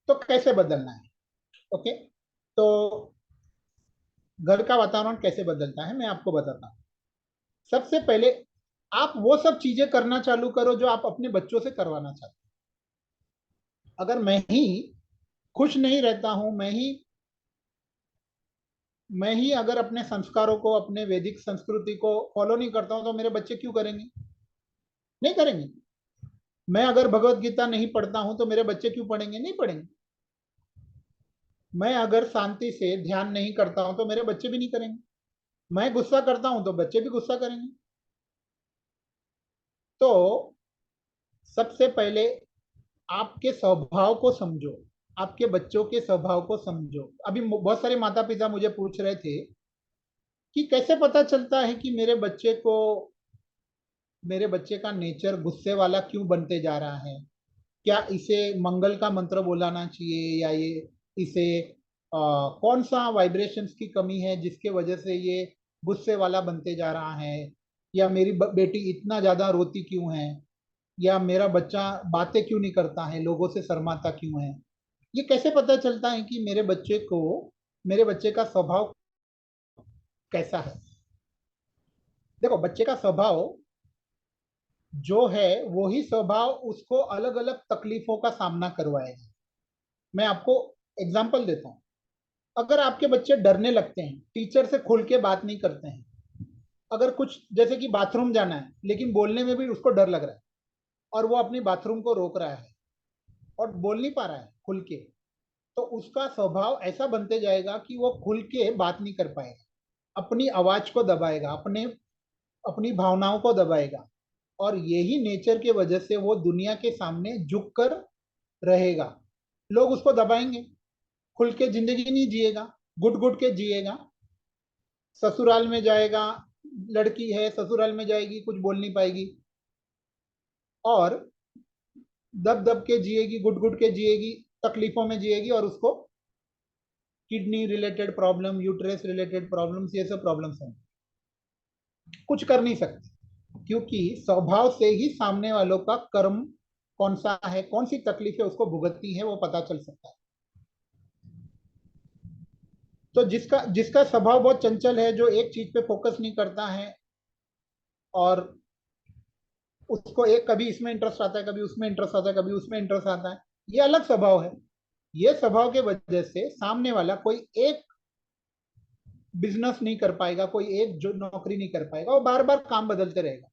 तो कैसे बदलना है? ओके, तो घर का वातावरण कैसे बदलता है मैं आपको बताता हूँ। सबसे पहले आप वो सब चीजें करना चालू करो जो आप अपने बच्चों से करवाना चाहते हो। अगर मैं ही खुश नहीं रहता हूं, मैं ही अगर अपने संस्कारों को, अपने वैदिक संस्कृति को फॉलो नहीं करता हूं, तो मेरे बच्चे क्यों करेंगे? नहीं करेंगे। मैं अगर भगवत गीता नहीं पढ़ता हूं तो मेरे बच्चे क्यों पढ़ेंगे? नहीं पढ़ेंगे। मैं अगर शांति से ध्यान नहीं करता हूं तो मेरे बच्चे भी नहीं करेंगे। मैं गुस्सा करता हूं तो बच्चे भी गुस्सा करेंगे। तो सबसे पहले आपके स्वभाव को समझो, आपके बच्चों के स्वभाव को समझो। अभी बहुत सारे माता पिता मुझे पूछ रहे थे कि कैसे पता चलता है कि मेरे बच्चे का नेचर गुस्से वाला क्यों बनते जा रहा है? क्या इसे मंगल का मंत्र बोलाना चाहिए, या ये इसे कौन सा वाइब्रेशंस की कमी है जिसके वजह से ये गुस्से वाला बनते जा रहा है? या मेरी बेटी इतना ज्यादा रोती क्यों है? या मेरा बच्चा बातें क्यों नहीं करता है, लोगों से शर्माता क्यों है? ये कैसे पता चलता है कि मेरे बच्चे का स्वभाव कैसा है? देखो, बच्चे का स्वभाव जो है वही स्वभाव उसको अलग अलग तकलीफों का सामना करवाएगा। मैं आपको एग्जांपल देता हूँ। अगर आपके बच्चे डरने लगते हैं, टीचर से खुल के बात नहीं करते हैं, अगर कुछ जैसे कि बाथरूम जाना है लेकिन बोलने में भी उसको डर लग रहा है, और वो अपनी बाथरूम को रोक रहा है और बोल नहीं पा रहा है खुल के, तो उसका स्वभाव ऐसा बनते जाएगा कि वो खुल के बात नहीं कर पाएगा, अपनी आवाज को दबाएगा, अपनी भावनाओं को दबाएगा। और यही नेचर के वजह से वो दुनिया के सामने झुक कर रहेगा। लोग उसको दबाएंगे, खुल के जिंदगी नहीं जिएगा, घुट घुट के जिएगा। ससुराल में जाएगा, लड़की है ससुराल में जाएगी, कुछ बोल नहीं पाएगी, और दब दब के जिएगी, घुट घुट के जिएगी, तकलीफों में जिएगी, और उसको kidney related problem, uterus related problems, ये सब प्रॉब्लम्स होंगे। कुछ कर नहीं सकते, क्योंकि स्वभाव से ही सामने वालों का कर्म कौन सा है, कौन सी तकलीफें उसको भुगतनी है, वो पता चल सकता है। तो जिसका जिसका स्वभाव बहुत चंचल है, जो एक चीज पे फोकस नहीं करता है, और उसको एक कभी इसमें इंटरेस्ट आता है, कभी उसमें इंटरेस्ट आता है, कभी उसमें इंटरेस्ट आता है, ये अलग स्वभाव है। ये स्वभाव के वजह से सामने वाला कोई एक बिजनेस नहीं कर पाएगा, कोई एक जो नौकरी नहीं कर पाएगा, वो बार बार काम बदलते रहेगा,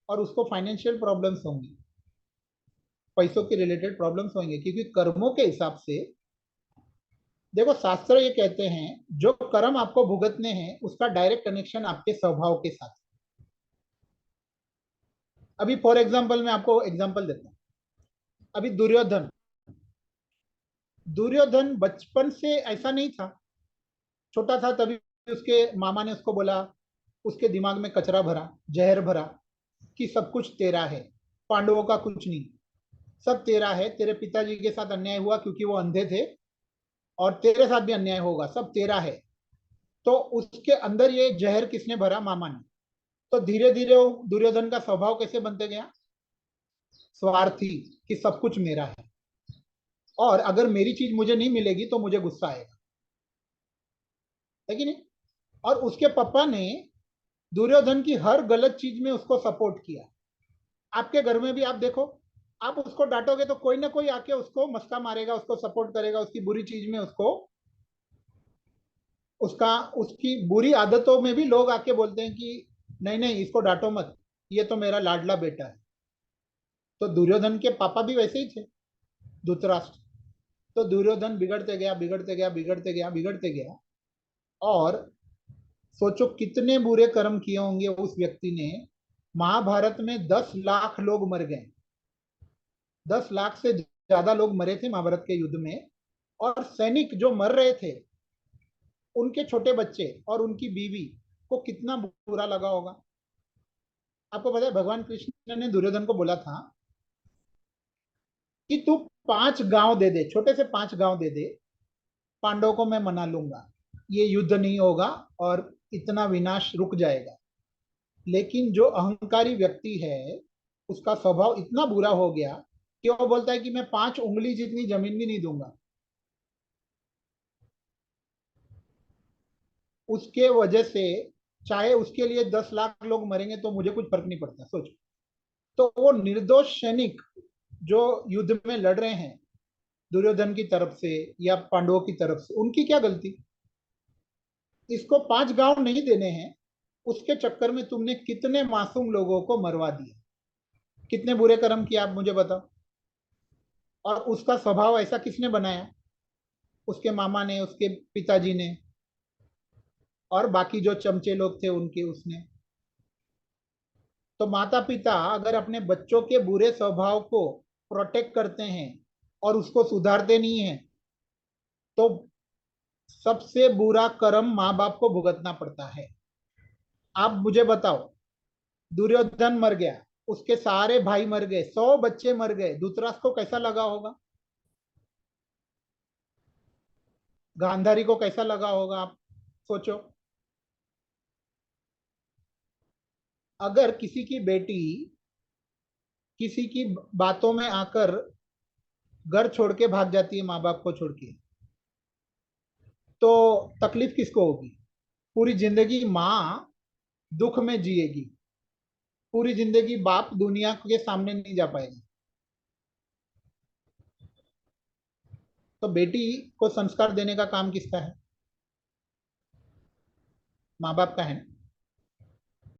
और उसको फाइनेंशियल प्रॉब्लम्स होंगी, पैसों के रिलेटेड प्रॉब्लम्स होंगे, क्योंकि कर्मों के हिसाब से। देखो, शास्त्र ये कहते हैं जो कर्म आपको भुगतने हैं उसका डायरेक्ट कनेक्शन आपके स्वभाव के साथ। अभी फॉर एग्जाम्पल मैं आपको एग्जाम्पल देता हूँ। अभी दुर्योधन, दुर्योधन बचपन से ऐसा नहीं था। छोटा था तभी उसके मामा ने उसको बोला, उसके दिमाग में कचरा भरा, जहर भरा, कि सब कुछ तेरा है, पांडवों का कुछ नहीं, सब तेरा है। तेरे पिताजी के साथ अन्याय हुआ क्योंकि वो अंधे थे, और तेरे साथ भी अन्याय होगा, सब तेरा है। तो उसके अंदर ये जहर किसने भरा? मामा ने। तो धीरे धीरे वो दुर्योधन का स्वभाव कैसे बनते गया? स्वार्थी, कि सब कुछ मेरा है, और अगर मेरी चीज मुझे नहीं मिलेगी तो मुझे गुस्सा आएगा, है कि नहीं? और उसके पापा ने दुर्योधन की हर गलत चीज में उसको सपोर्ट किया। आपके घर में भी आप देखो, आप उसको डांटोगे तो कोई ना कोई आके उसको मस्का मारेगा, उसको सपोर्ट करेगा, उसकी बुरी चीज में उसको, उसका उसकी बुरी आदतों में भी लोग आके बोलते हैं कि नहीं नहीं, इसको डांटो मत, ये तो मेरा लाडला बेटा है। तो दुर्योधन के पापा भी वैसे ही थे, धृतराष्ट्र। तो दुर्योधन बिगड़ते गया, बिगड़ते गया, बिगड़ते गया, बिगड़ते गया, और सोचो कितने बुरे कर्म किए होंगे उस व्यक्ति ने। महाभारत में 10 लाख लोग मर गए, 10 लाख से ज्यादा लोग मरे थे महाभारत के युद्ध में। और सैनिक जो मर रहे थे, उनके छोटे बच्चे और उनकी बीवी को कितना बुरा लगा होगा। आपको पता है भगवान कृष्ण ने दुर्योधन को बोला था कि तू 5 गांव दे दे, छोटे से 5 गांव दे दे, पांडवों को मैं मना लूंगा, ये युद्ध नहीं होगा, और इतना विनाश रुक जाएगा। लेकिन जो अहंकारी व्यक्ति है, उसका स्वभाव इतना बुरा हो गया क्यों बोलता है कि मैं 5 उंगली जितनी जमीन भी नहीं दूंगा? उसके वजह से चाहे उसके लिए 10 लाख लोग मरेंगे तो मुझे कुछ फर्क नहीं पड़ता, सोचो। तो वो निर्दोष सैनिक जो युद्ध में लड़ रहे हैं दुर्योधन की तरफ से या पांडवों की तरफ से, उनकी क्या गलती? इसको 5 गांव नहीं देने हैं, उसके चक्कर में तुमने कितने मासूम लोगों को मरवा दिया। कितने बुरे कर्म किए आप मुझे बताओ। और उसका स्वभाव ऐसा किसने बनाया? उसके मामा ने, उसके पिताजी ने, और बाकी जो चमचे लोग थे उनके, उसने। तो माता पिता अगर अपने बच्चों के बुरे स्वभाव को प्रोटेक्ट करते हैं और उसको सुधारते नहीं है, तो सबसे बुरा कर्म माँ बाप को भुगतना पड़ता है। आप मुझे बताओ, दुर्योधन मर गया, उसके सारे भाई मर गए, 100 बच्चे मर गए, धृतराष्ट्र को कैसा लगा होगा? गांधारी को कैसा लगा होगा, आप सोचो। अगर किसी की बेटी किसी की बातों में आकर घर छोड़ के भाग जाती है, माँ बाप को छोड़ के, तो तकलीफ किसको होगी? पूरी जिंदगी माँ दुख में जिएगी, पूरी जिंदगी बाप दुनिया के सामने नहीं जा पाएगा। तो बेटी को संस्कार देने का काम किसका है? माँ बाप का है ना।